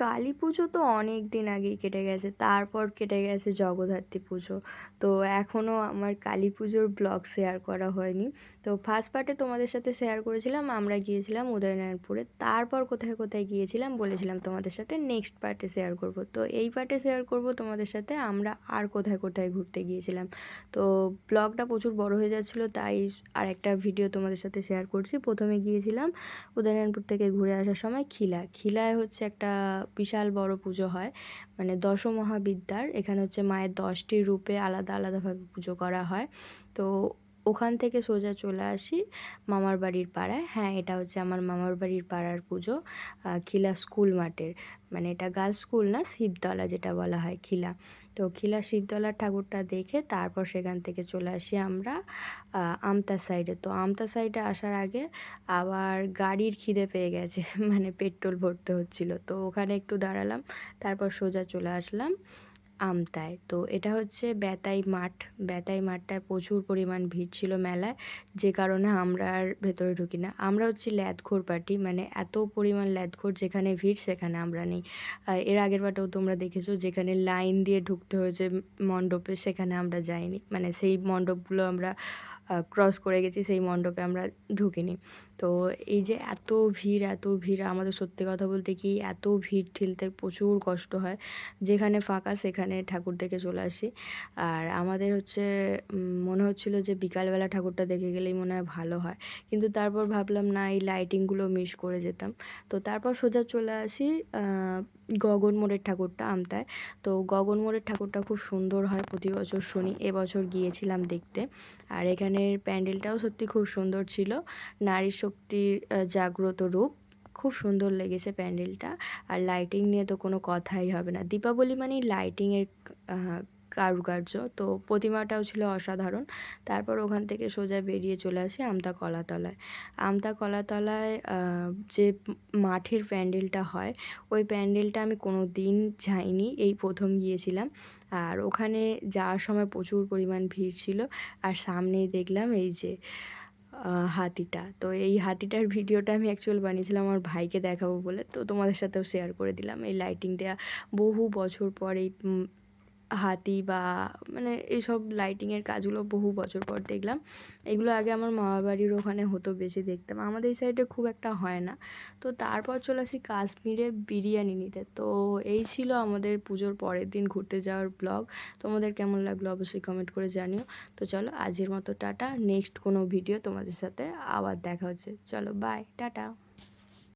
কালী পুজো তো অনেক দিন আগেই কেটে গেছে, তারপর কেটে গেছে জগদ্ধাত্রী পুজো। তো এখনও আমার কালী পুজোর ব্লগ শেয়ার করা হয়নি। তো ফার্স্ট পার্টে তোমাদের সাথে শেয়ার করেছিলাম আমরা গিয়েছিলাম উদয়নারায়ণপুরে, তারপর কোথায় কোথায় গিয়েছিলাম বলেছিলাম তোমাদের সাথে নেক্সট পার্টে শেয়ার করব। তো এই পার্টে শেয়ার করব তোমাদের সাথে আমরা আর কোথায় কোথায় ঘুরতে গিয়েছিলাম। তো ব্লগটা প্রচুর বড় হয়ে যাচ্ছিলো, তাই আর একটা ভিডিও তোমাদের সাথে শেয়ার করছি। প্রথমে গিয়েছিলাম উদয়নারায়ণপুর থেকে ঘুরে আসার সময় খিলায় হচ্ছে একটা বিশাল বড় পুজো হয়, মানে দশমহাবিদ্যার। এখানে হচ্ছে মায়ের 10টি রূপে আলাদা আলাদাভাবে পুজো করা হয়। তো ওখান থেকে সোজা চলে আসি মামার বাড়ির পাড়ায়। হ্যাঁ, এটা হচ্ছে আমার মামার বাড়ির পাড়ার পুজো, খিলা স্কুল মাঠের। মানে এটা গার্লস স্কুল না, শিবতলা যেটা বলা হয় খিলা। তো খিলা শিবতলার ঠাকুরটা দেখে তারপর সেখান থেকে চলে আসি আমরা আমতা সাইডে। তো আমতা সাইডে আসার আগে আবার গাড়ির খিদে পেয়ে গেছে মানে পেট্রোল ভরতে হচ্ছিলো, তো ওখানে একটু দাঁড়ালাম, তারপর সোজা চলে আসলাম আমতায়। তো এটা হচ্ছে বেতাই মাঠটায় প্রচুর পরিমাণ ভিড় ছিল মেলায়, যে কারণে আমরা আর ভেতরে ঢুকি না। আমরা হচ্ছে ল্যাদখোর পার্টি, মানে এত পরিমাণ ল্যাদখোর, যেখানে ভিড় সেখানে আমরা নেই। এর আগের বারেও তোমরা দেখেছো যেখানে লাইন দিয়ে ঢুকতে হয়েছে মণ্ডপে, সেখানে আমরা যাইনি, মানে সেই মণ্ডপগুলো আমরা ক্রস করে গেছি, সেই মণ্ডপে আমরা ঢুকিনি। তো এই যে এত ভিড় আমাদের, সত্যি কথা বলতে কি এত ভিড় ঠেলতে প্রচুর কষ্ট হয়। যেখানে ফাঁকা সেখানে ঠাকুর দেখে চলে আসি। আর আমাদের হচ্ছে মনে হচ্ছিলো যে বিকালবেলা ঠাকুরটা দেখে গেলেই মনে হয় ভালো হয়, কিন্তু তারপর ভাবলাম না, এই লাইটিংগুলো মিস করে যেতাম। তো তারপর সোজা চলে আসি গগন মোড়ের ঠাকুরটা আমতায়। তো গগন মোড়ের ঠাকুরটা খুব সুন্দর হয়, প্রতি বছর শুনি, এবছর গিয়েছিলাম দেখতে। আর এখানের প্যান্ডেলটাও সত্যি খুব সুন্দর ছিল, নারী শক্তির জাগ্রত রূপ। খুব সুন্দর লেগেছে প্যান্ডেলটা। আর লাইটিং নিয়ে তো কোনো কথাই হবে না, দীপাবলি মানেই লাইটিংয়ের কারুকার্য। তো প্রতিমাটাও ছিল অসাধারণ। তারপর ওখান থেকে সোজা বেরিয়ে চলে আসি আমতা কলাতলায়। আমতা কলাতলায় যে মাঠের প্যান্ডেলটা হয়, ওই প্যান্ডেলটা আমি কোনো দিন যাইনি, এই প্রথম গিয়েছিলাম। আর ওখানে যাওয়ার সময় প্রচুর পরিমাণ ভিড় ছিল। আর সামনেই দেখলাম এই যে হাতিটা। তো এই হাতিটার ভিডিওটা আমি অ্যাকচুয়াল বানিয়েছিলাম আমার ভাইকে দেখাবো বলে, তো তোমাদের সাথেও শেয়ার করে দিলাম। এই লাইটিং দেওয়া বহু বছর পর এই হাতি বা মানে এইসব লাইটিংয়ের কাজগুলো বহু বছর পর দেখলাম। এগুলো আগে আমার মামার বাড়ির ওখানে হতো, বেশি দেখতাম, আমাদের এই সাইডে খুব একটা হয় না। তো তারপর চলে আসি কাশ্মীরে বিরিয়ানি নিতে। তো এই ছিল আমাদের পুজোর পরের দিন ঘুরতে যাওয়ার ব্লগ। তোমাদের কেমন লাগলো অবশ্যই কমেন্ট করে জানিও। তো চলো আজকের মতো টাটা, নেক্সট কোনো ভিডিও তোমাদের সাথে আবার দেখা হচ্ছে। চলো বাই, টাটা।